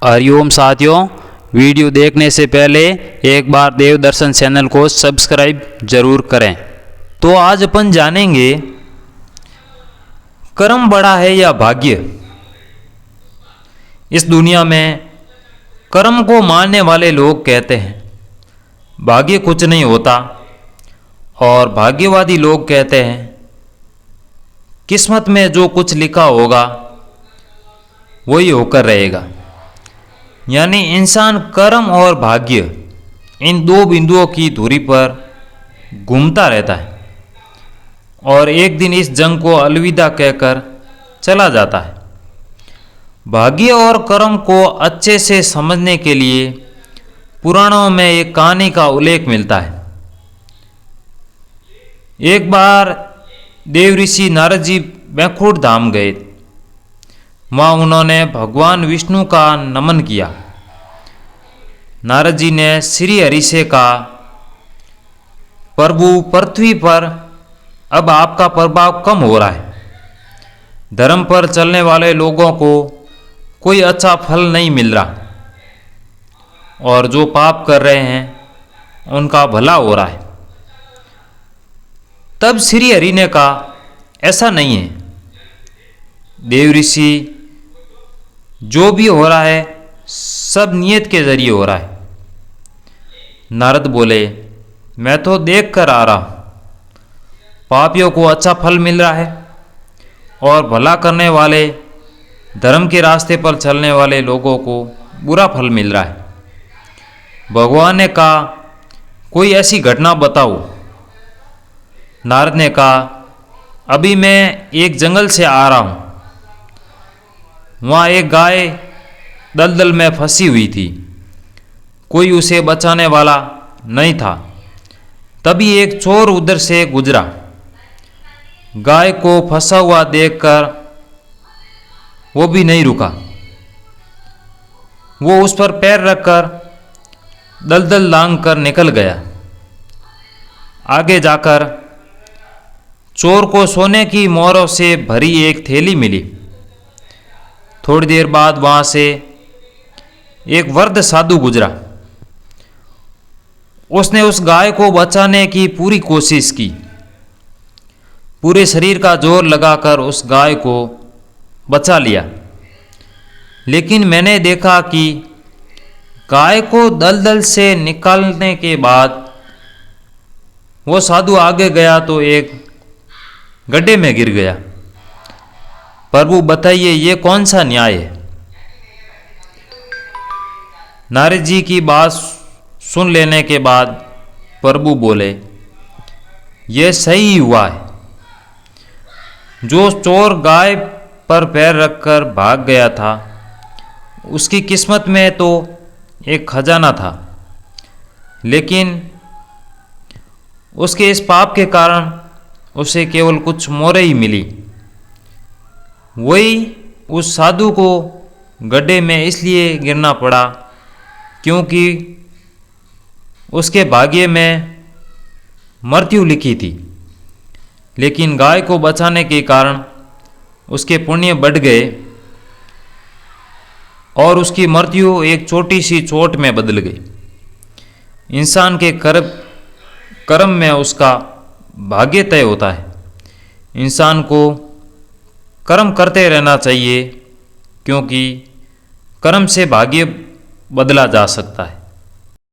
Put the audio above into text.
हरिओम साथियों, वीडियो देखने से पहले एक बार देव दर्शन चैनल को सब्सक्राइब जरूर करें। तो आज अपन जानेंगे कर्म बड़ा है या भाग्य। इस दुनिया में कर्म को मानने वाले लोग कहते हैं भाग्य कुछ नहीं होता, और भाग्यवादी लोग कहते हैं किस्मत में जो कुछ लिखा होगा वही होकर रहेगा। यानी इंसान कर्म और भाग्य इन दो बिंदुओं की धुरी पर घूमता रहता है और एक दिन इस जंग को अलविदा कहकर चला जाता है। भाग्य और कर्म को अच्छे से समझने के लिए पुराणों में एक कहानी का उल्लेख मिलता है। एक बार देव ऋषि नारद जी बैकुंठ धाम गए। वहाँ उन्होंने भगवान विष्णु का नमन किया। नारद जी ने श्री हरि से कहा, प्रभु, पृथ्वी पर अब आपका प्रभाव कम हो रहा है। धर्म पर चलने वाले लोगों को कोई अच्छा फल नहीं मिल रहा, और जो पाप कर रहे हैं उनका भला हो रहा है। तब श्री हरि ने कहा, ऐसा नहीं है देव ऋषि, जो भी हो रहा है सब नियत के जरिए हो रहा है। नारद बोले, मैं तो देख कर आ रहा हूँ, पापियों को अच्छा फल मिल रहा है और भला करने वाले, धर्म के रास्ते पर चलने वाले लोगों को बुरा फल मिल रहा है। भगवान ने कहा, कोई ऐसी घटना बताओ। नारद ने कहा, अभी मैं एक जंगल से आ रहा हूँ। वहाँ एक गाय दलदल में फंसी हुई थी। कोई उसे बचाने वाला नहीं था। तभी एक चोर उधर से गुजरा। गाय को फंसा हुआ देखकर वो भी नहीं रुका। वो उस पर पैर रखकर दलदल लांघकर निकल गया। आगे जाकर चोर को सोने की मोहरों से भरी एक थैली मिली। थोड़ी देर बाद वहाँ से एक वृद्ध साधु गुजरा। उसने उस गाय को बचाने की पूरी कोशिश की। पूरे शरीर का जोर लगाकर उस गाय को बचा लिया। लेकिन मैंने देखा कि गाय को दलदल से निकालने के बाद वो साधु आगे गया तो एक गड्ढे में गिर गया। प्रभु, बताइए ये कौन सा न्याय है। नारद जी की बात सुन लेने के बाद प्रभु बोले, यह सही हुआ है। जो चोर गाय पर पैर रखकर भाग गया था, उसकी किस्मत में तो एक खजाना था, लेकिन उसके इस पाप के कारण उसे केवल कुछ मोहरें ही मिली। वही उस साधु को गड्ढे में इसलिए गिरना पड़ा क्योंकि उसके भाग्य में मृत्यु लिखी थी, लेकिन गाय को बचाने के कारण उसके पुण्य बढ़ गए और उसकी मृत्यु एक छोटी सी चोट में बदल गई। इंसान के कर्म में उसका भाग्य तय होता है। इंसान को कर्म करते रहना चाहिए, क्योंकि कर्म से भाग्य बदला जा सकता है।